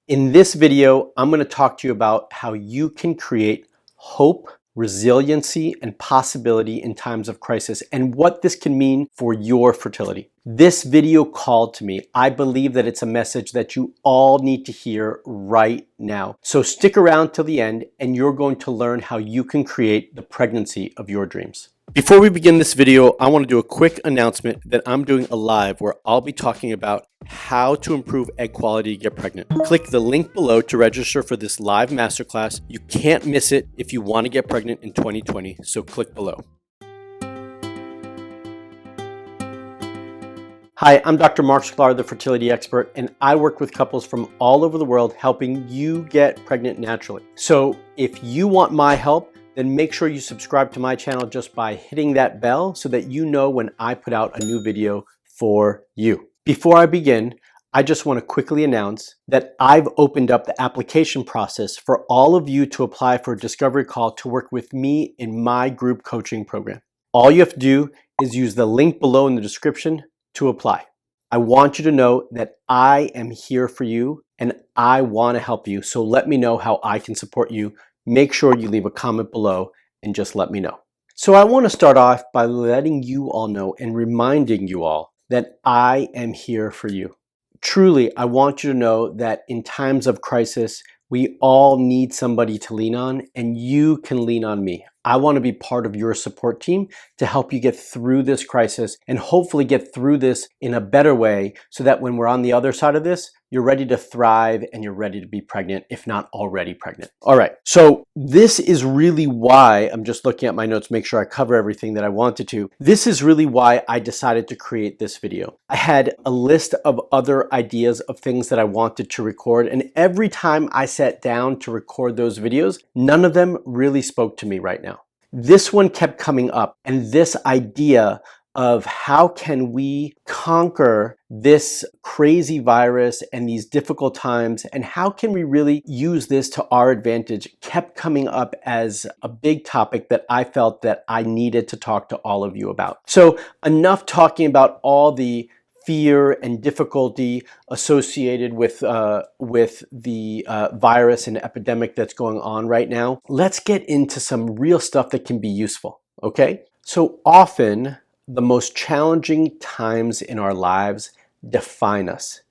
In this video, I'm going to talk to you about how you can create hope, resiliency, and possibility in times of crisis and what this can mean for your fertility. This video called to me. I believe that it's a message that you all need to hear right now. So stick around till the end and you're going to learn how you can create the pregnancy of your dreams. Before we begin this video, I want to do a quick announcement that I'm doing a live where I'll be talking about how to improve egg quality to get pregnant. Click the link below to register for this live masterclass. You can't miss it if you want to get pregnant in 2020, so click below. Hi, I'm Dr. Marc Sklar, the fertility expert, and I work with couples from all over the world helping you get pregnant naturally. So if you want my help, then make sure you subscribe to my channel just by hitting that bell so that you know when I put out a new video for you. Before I begin, I just want to quickly announce that I've opened up the application process for all of you to apply for a discovery call to work with me in my group coaching program. All you have to do is use the link below in the description to apply. I want you to know that I am here for you and I want to help you. So let me know how I can support you. Make sure you leave a comment below and just let me know. So I want to start off by letting you all know and reminding you all that I am here for you. Truly, I want you to know that in times of crisis, we all need somebody to lean on, and you can lean on me. I want to be part of your support team to help you get through this crisis and hopefully get through this in a better way so that when we're on the other side of this, you're ready to thrive and you're ready to be pregnant, if not already pregnant. All right, so this is really why, I'm just looking at my notes, make sure I cover everything that I wanted to. This is really why I decided to create this video. I had a list of other ideas of things that I wanted to record, and every time I sat down to record those videos, none of them really spoke to me right now. This one kept coming up, and this idea of how can we conquer this crazy virus and these difficult times, and how can we really use this to our advantage kept coming up as a big topic that I felt that I needed to talk to all of you about. So enough talking about all the fear and difficulty associated with the virus and epidemic that's going on right now. Let's get into some real stuff that can be useful, okay? So often, the most challenging times in our lives define us.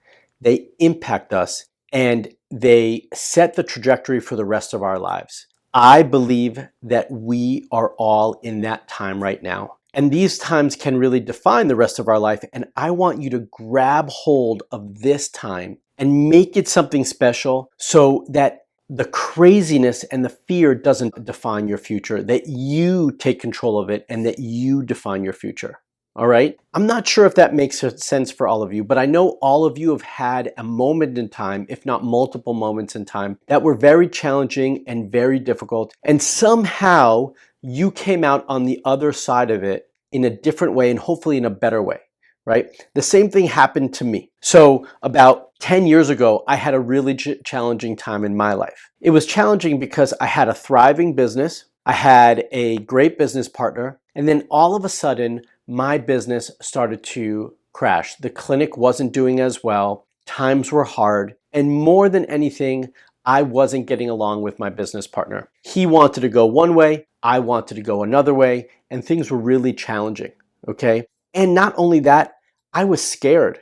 They impact us and they set the trajectory for the rest of our lives. I believe that we are all in that time right now. And these times can really define the rest of our life. And I want you to grab hold of this time and make it something special so that the craziness and the fear doesn't define your future, that you take control of it and that you define your future. All right? I'm not sure if that makes sense for all of you, but I know all of you have had a moment in time, if not multiple moments in time, that were very challenging and very difficult. And somehow you came out on the other side of it in a different way and hopefully in a better way. Right? The same thing happened to me. So about 10 years ago, I had a really challenging time in my life. It was challenging because I had a thriving business, I had a great business partner, and then all of a sudden, my business started to crash. The clinic wasn't doing as well, times were hard, and more than anything, I wasn't getting along with my business partner. He wanted to go one way, I wanted to go another way, and things were really challenging, okay? And not only that, I was scared.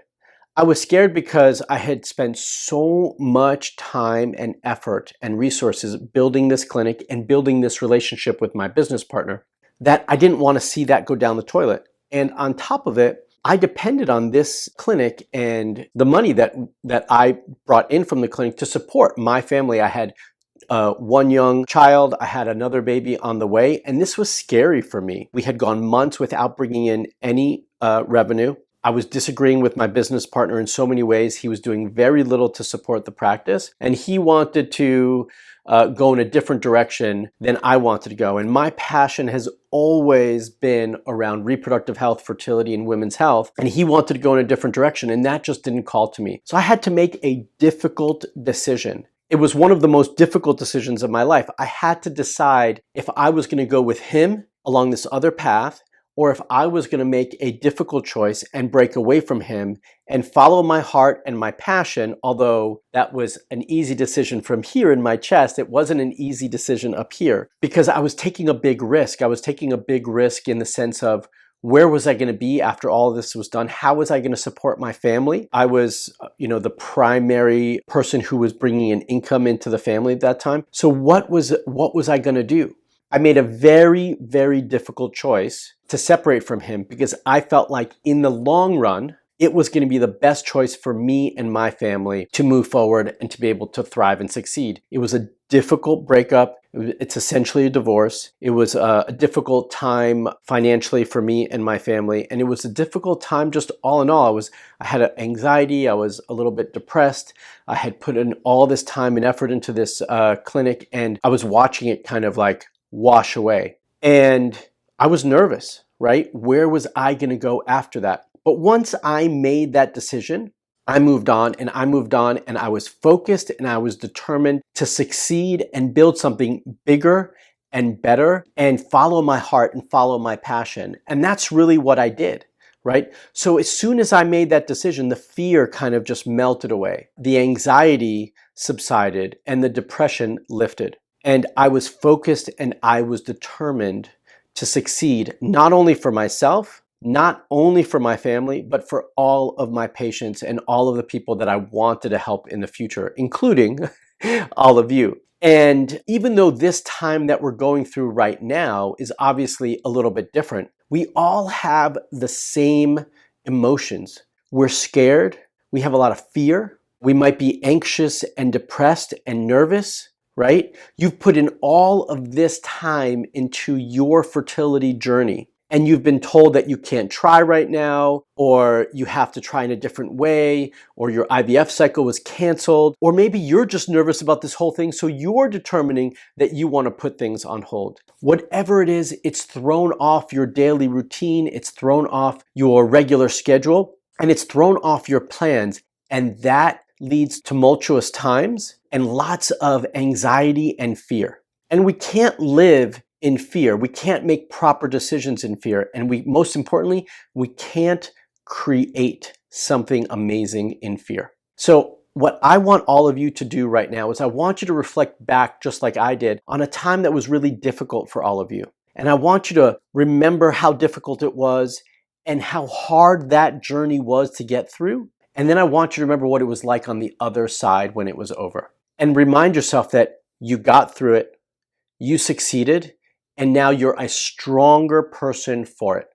I was scared because I had spent so much time and effort and resources building this clinic and building this relationship with my business partner that I didn't want to see that go down the toilet. And on top of it, I depended on this clinic and the money that I brought in from the clinic to support my family. I had one young child, I had another baby on the way, and this was scary for me. We had gone months without bringing in any revenue. I was disagreeing with my business partner in so many ways. He was doing very little to support the practice, and he wanted to go in a different direction than I wanted to go. And my passion has always been around reproductive health, fertility, and women's health, and he wanted to go in a different direction, and that just didn't call to me. So I had to make a difficult decision. It was one of the most difficult decisions of my life. I had to decide if I was going to go with him along this other path, or if I was going to make a difficult choice and break away from him and follow my heart and my passion. Although that was an easy decision from here in my chest, it wasn't an easy decision up here because I was taking a big risk. I was taking a big risk in the sense of, where was I going to be after all of this was done? How was I going to support my family? I was, the primary person who was bringing an income into the family at that time. So what was I going to do? I made a very, very difficult choice to separate from him because I felt like in the long run, it was going to be the best choice for me and my family to move forward and to be able to thrive and succeed. It was a difficult breakup. It's essentially a divorce. It was a difficult time financially for me and my family. And it was a difficult time just all in all. I had anxiety. I was a little bit depressed. I had put in all this time and effort into this clinic, and I was watching it kind of like wash away. And I was nervous, right? Where was I going to go after that? But once I made that decision, I moved on and I was focused and I was determined to succeed and build something bigger and better and follow my heart and follow my passion. And that's really what I did, right? So as soon as I made that decision, the fear kind of just melted away. The anxiety subsided and the depression lifted. And I was focused and I was determined to succeed, not only for myself, not only for my family, but for all of my patients and all of the people that I wanted to help in the future, including all of you. And even though this time that we're going through right now is obviously a little bit different, we all have the same emotions. We're scared. We have a lot of fear. We might be anxious and depressed and nervous, right? You've put in all of this time into your fertility journey. And you've been told that you can't try right now, or you have to try in a different way, or your IVF cycle was canceled, or maybe you're just nervous about this whole thing, so you're determining that you want to put things on hold. Whatever it is, it's thrown off your daily routine, it's thrown off your regular schedule, and it's thrown off your plans, and that leads to tumultuous times and lots of anxiety and fear. And we can't live in fear. We can't make proper decisions in fear. And most importantly, we can't create something amazing in fear. So what I want all of you to do right now is I want you to reflect back, just like I did, on a time that was really difficult for all of you. And I want you to remember how difficult it was and how hard that journey was to get through. And then I want you to remember what it was like on the other side when it was over. And remind yourself that you got through it, you succeeded, and now you're a stronger person for it,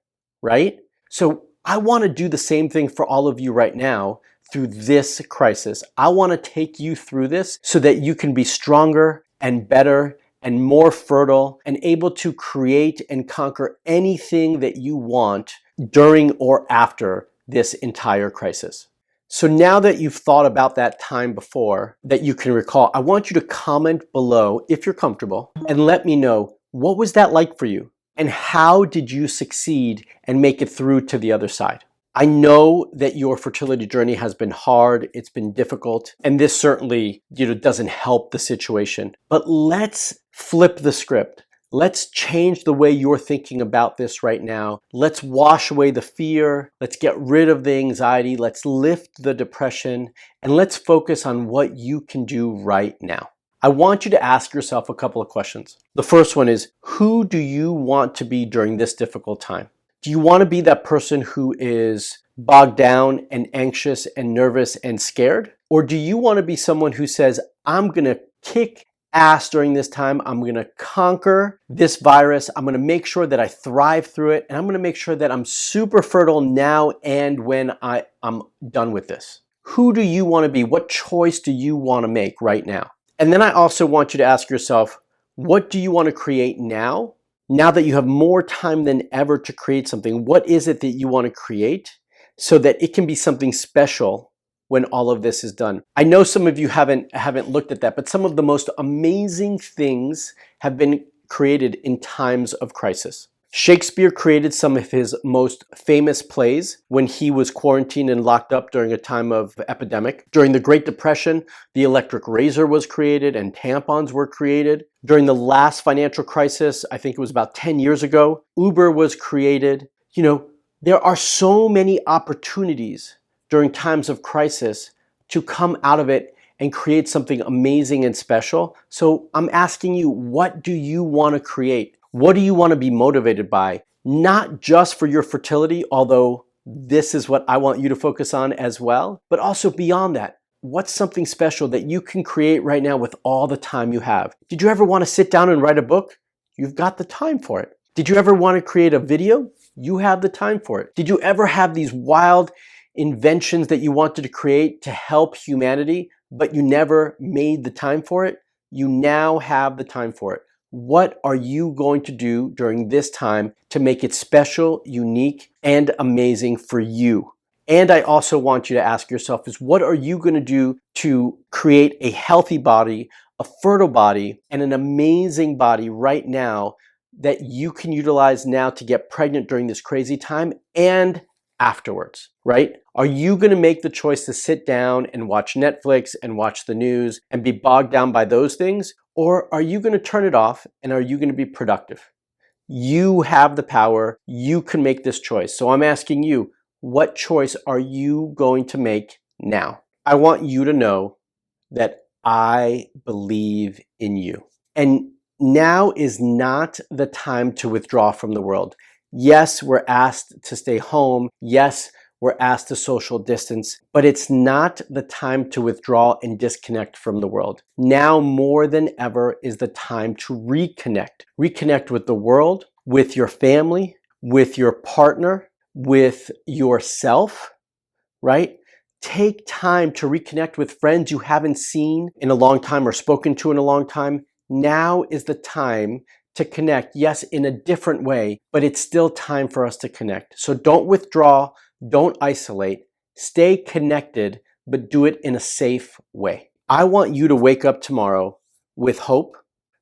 right? So I want to do the same thing for all of you right now through this crisis. I want to take you through this so that you can be stronger and better and more fertile and able to create and conquer anything that you want during or after this entire crisis. So now that you've thought about that time before that you can recall, I want you to comment below if you're comfortable and let me know, what was that like for you? And how did you succeed and make it through to the other side? I know that your fertility journey has been hard, it's been difficult, and this certainly, doesn't help the situation. But let's flip the script. Let's change the way you're thinking about this right now. Let's wash away the fear. Let's get rid of the anxiety. Let's lift the depression, and let's focus on what you can do right now. I want you to ask yourself a couple of questions. The first one is, who do you want to be during this difficult time? Do you want to be that person who is bogged down and anxious and nervous and scared? Or do you want to be someone who says, I'm going to kick ass during this time. I'm going to conquer this virus. I'm going to make sure that I thrive through it. And I'm going to make sure that I'm super fertile now and when I'm done with this. Who do you want to be? What choice do you want to make right now? And then I also want you to ask yourself, what do you want to create now? Now that you have more time than ever to create something, what is it that you want to create so that it can be something special when all of this is done? I know some of you haven't looked at that, but some of the most amazing things have been created in times of crisis. Shakespeare created some of his most famous plays when he was quarantined and locked up during a time of epidemic. During the Great Depression, the electric razor was created and tampons were created. During the last financial crisis, I think it was about 10 years ago, Uber was created. You know, there are so many opportunities during times of crisis to come out of it and create something amazing and special. So I'm asking you, what do you want to create? What do you want to be motivated by? Not just for your fertility, although this is what I want you to focus on as well, but also beyond that. What's something special that you can create right now with all the time you have? Did you ever want to sit down and write a book? You've got the time for it. Did you ever want to create a video? You have the time for it. Did you ever have these wild inventions that you wanted to create to help humanity, but you never made the time for it? You now have the time for it. What are you going to do during this time to make it special, unique, and amazing for you? And I also want you to ask yourself is, what are you going to do to create a healthy body, a fertile body, and an amazing body right now that you can utilize now to get pregnant during this crazy time and afterwards, right? Are you going to make the choice to sit down and watch Netflix and watch the news and be bogged down by those things? Or are you going to turn it off and are you going to be productive? You have the power. You can make this choice. So I'm asking you, what choice are you going to make now? I want you to know that I believe in you. And now is not the time to withdraw from the world. Yes, we're asked to stay home. Yes, we're asked to social distance, but it's not the time to withdraw and disconnect from the world. Now more than ever is the time to reconnect. Reconnect with the world, with your family, with your partner, with yourself, right? Take time to reconnect with friends you haven't seen in a long time or spoken to in a long time. Now is the time to connect, yes, in a different way, but it's still time for us to connect. So don't withdraw, don't isolate, stay connected, but do it in a safe way. I want you to wake up tomorrow with hope,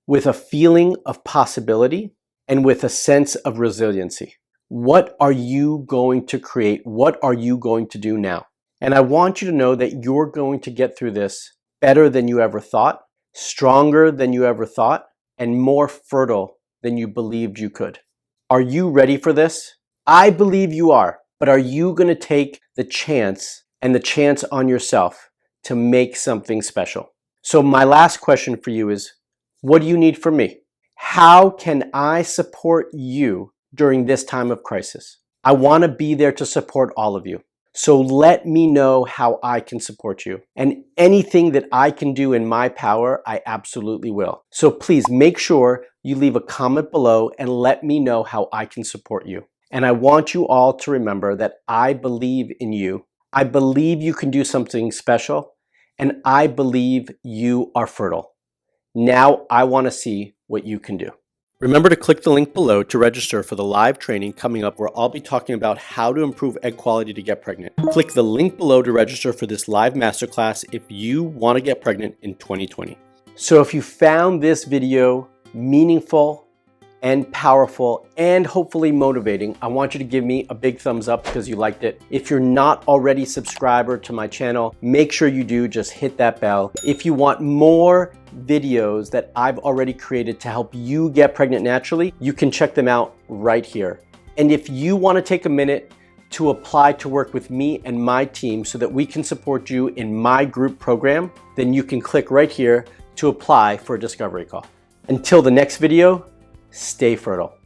with a feeling of possibility, and with a sense of resiliency. What are you going to create? What are you going to do now? And I want you to know that you're going to get through this better than you ever thought, stronger than you ever thought, and more fertile than you believed you could. Are you ready for this? I believe you are, but are you going to take the chance and the chance on yourself to make something special? So my last question for you is, what do you need from me? How can I support you during this time of crisis? I want to be there to support all of you. So let me know how I can support you. And anything that I can do in my power, I absolutely will. So please make sure you leave a comment below and let me know how I can support you. And I want you all to remember that I believe in you. I believe you can do something special. And I believe you are fertile. Now I want to see what you can do. Remember to click the link below to register for the live training coming up where I'll be talking about how to improve egg quality to get pregnant. Click the link below to register for this live masterclass if you want to get pregnant in 2020. So if you found this video meaningful and powerful and hopefully motivating, I want you to give me a big thumbs up because you liked it. If you're not already a subscriber to my channel, make sure you do, just hit that bell. If you want more videos that I've already created to help you get pregnant naturally, you can check them out right here. And if you want to take a minute to apply to work with me and my team so that we can support you in my group program, then you can click right here to apply for a discovery call. Until the next video, stay fertile.